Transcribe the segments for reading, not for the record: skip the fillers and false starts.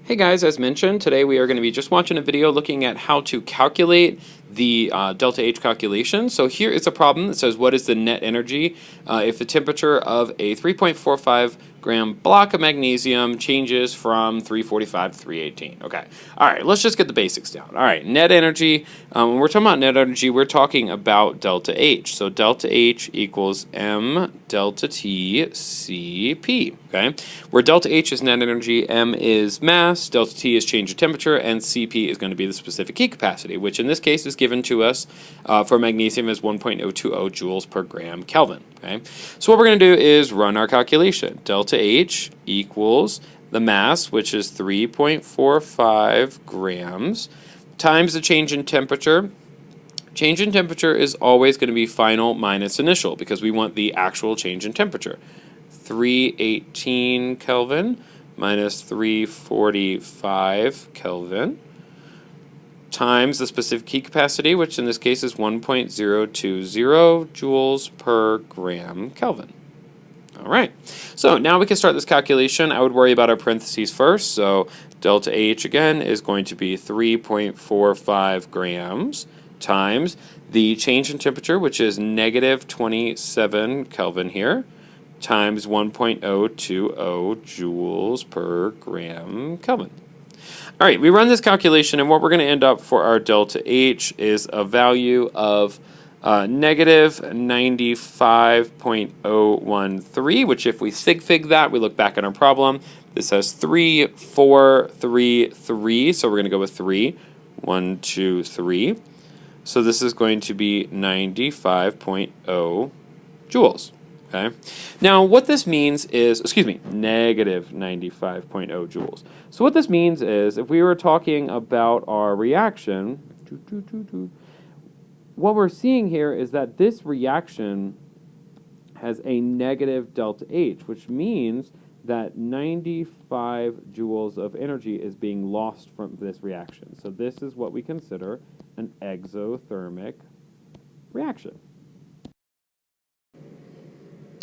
Hey guys, as mentioned, today we are going to be just watching a video looking at how to calculate the delta H calculation. So here is a problem that says what is the net energy if the temperature of a 3.45 gram block of magnesium changes from 345 to 318. Okay, all right, let's just get the basics down. All right, net energy, when we're talking about net energy, we're talking about delta H. So delta H equals M delta T Cp, okay? Where delta H is net energy, M is mass, delta T is change in temperature, and Cp is going to be the specific heat capacity, which in this case is given to us for magnesium as 1.020 joules per gram Kelvin. Okay, so what we're going to do is run our calculation. Delta H equals the mass, which is 3.45 grams, times the change in temperature. Change in temperature is always going to be final minus initial because we want the actual change in temperature. 318 Kelvin minus 345 Kelvin times the specific heat capacity, which in this case is 1.020 joules per gram Kelvin. All right, so now we can start this calculation. I would worry about our parentheses first. So delta H again is going to be 3.45 grams times the change in temperature, which is negative 27 Kelvin here, times 1.020 joules per gram Kelvin. All right, we run this calculation, and what we're going to end up for our delta H is a value of negative 95.013, which if we sig fig that, we look back at our problem, this has 3, 4, 3, 3, so we're going to go with 3. 1, 2, 3. So this is going to be 95.0 joules. Okay. Now, what this means is, negative 95.0 joules. So what this means is, if we were talking about our reaction, what we're seeing here is that this reaction has a negative delta H, which means that 95 joules of energy is being lost from this reaction. So this is what we consider an exothermic reaction.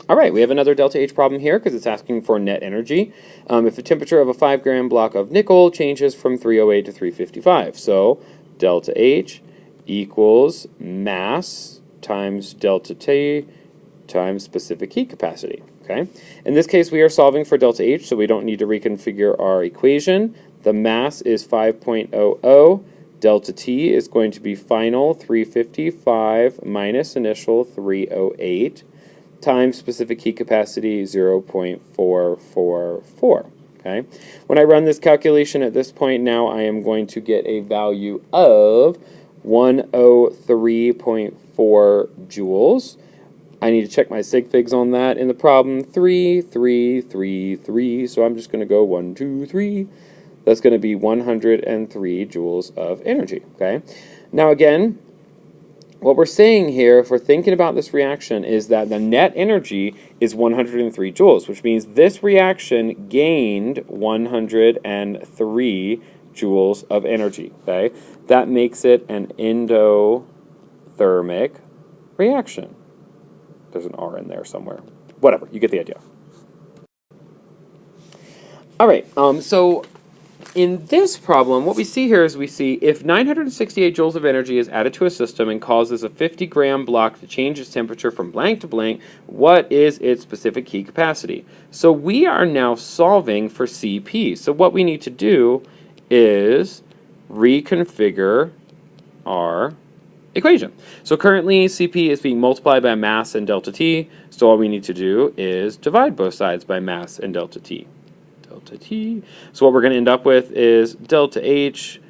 All right, we have another delta H problem here because it's asking for net energy. If the temperature of a 5 gram block of nickel changes from 308 to 355. So delta H equals mass times delta T times specific heat capacity. Okay. In this case, we are solving for delta H, so we don't need to reconfigure our equation. The mass is 5.00. Delta T is going to be final 355 minus initial 308. Times specific heat capacity 0.444. Okay. When I run this calculation at this point now, I am going to get a value of 103.4 joules. I need to check my sig figs on that in the problem. 3, 3, 3, 3. So I'm just going to go 1, 2, 3. That's going to be 103 joules of energy. Okay. Now again, what we're saying here, if we're thinking about this reaction, is that the net energy is 103 joules, which means this reaction gained 103 joules of energy. Okay, that makes it an endothermic reaction. There's an R in there somewhere. Whatever, you get the idea. All right, so in this problem, what we see here is we see if 968 joules of energy is added to a system and causes a 50 gram block to change its temperature from blank to blank, what is its specific heat capacity? So we are now solving for Cp. So what we need to do is reconfigure our equation. So currently Cp is being multiplied by mass and delta T, so all we need to do is divide both sides by mass and delta T. Delta T. So what we're going to end up with is delta H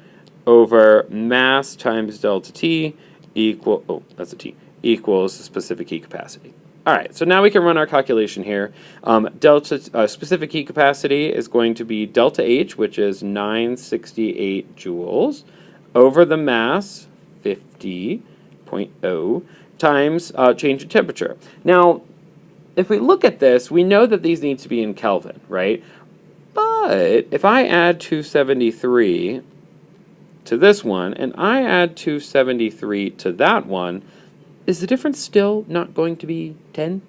over mass times delta T equals the specific heat capacity. All right, so now we can run our calculation here. Specific heat capacity is going to be delta H, which is 968 joules, over the mass, 50.0, times change in temperature. Now, if we look at this, we know that these need to be in Kelvin, right? But if I add 273 to this one, and I add 273 to that one, is the difference still not going to be 10?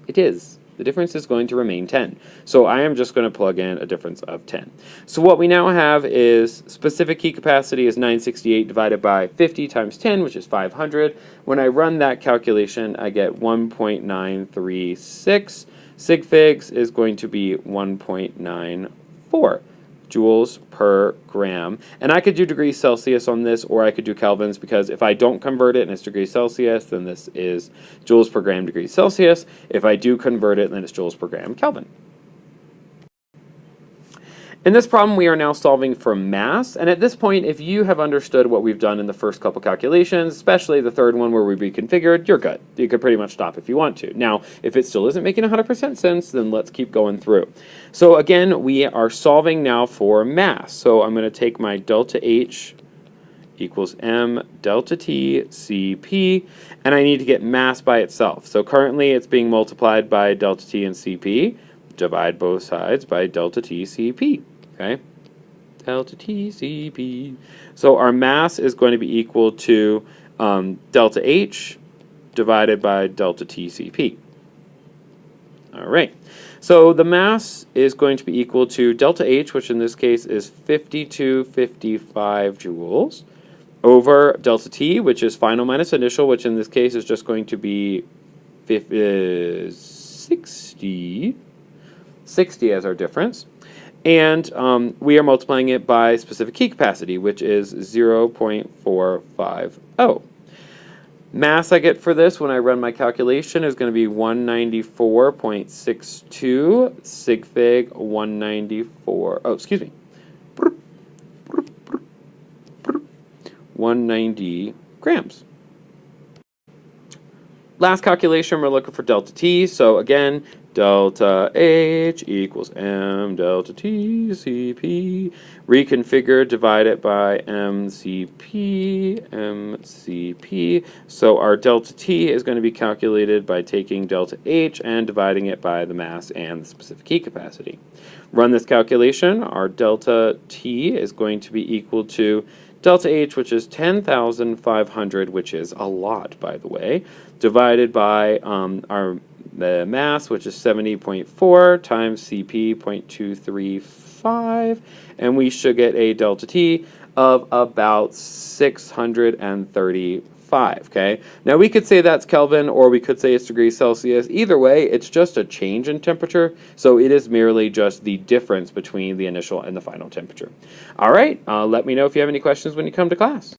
It is. the difference is going to remain 10. So I am just going to plug in a difference of 10. So what we now have is specific heat capacity is 968 divided by 50 times 10, which is 500. When I run that calculation, I get 1.936. Sig figs is going to be 1.94 joules per gram. And I could do degrees Celsius on this, or I could do kelvins, because if I don't convert it and it's degrees Celsius, then this is joules per gram degrees Celsius. If I do convert it, then it's joules per gram Kelvin. In this problem, we are now solving for mass, and at this point, if you have understood what we've done in the first couple calculations, especially the third one where we reconfigured, you're good. You could pretty much stop if you want to. Now, if it still isn't making 100% sense, then let's keep going through. So again, we are solving now for mass. So I'm going to take my delta H equals m delta T Cp, and I need to get mass by itself. So currently, it's being multiplied by delta T and Cp. Divide both sides by delta T Cp. Okay, delta T Cp. So our mass is going to be equal to delta H divided by delta T Cp. All right. So the mass is going to be equal to delta H, which in this case is 5255 joules, over delta T, which is final minus initial, which in this case is just going to be 60 as our difference. And we are multiplying it by specific heat capacity, which is 0.450. Mass I get for this when I run my calculation is going to be 194.62, sig fig 190 grams. Last calculation, we're looking for delta T. So again, delta H equals m delta T Cp. Reconfigure, divide it by mCp. So our delta T is going to be calculated by taking delta H and dividing it by the mass and the specific heat capacity. Run this calculation. Our delta T is going to be equal to delta H, which is 10,500, which is a lot, by the way, divided by the mass, which is 70.4, times Cp, 0.235, and we should get a delta T of about 635, okay? Now, we could say that's Kelvin, or we could say it's degrees Celsius. Either way, it's just a change in temperature, so it is merely just the difference between the initial and the final temperature. All right, let me know if you have any questions when you come to class.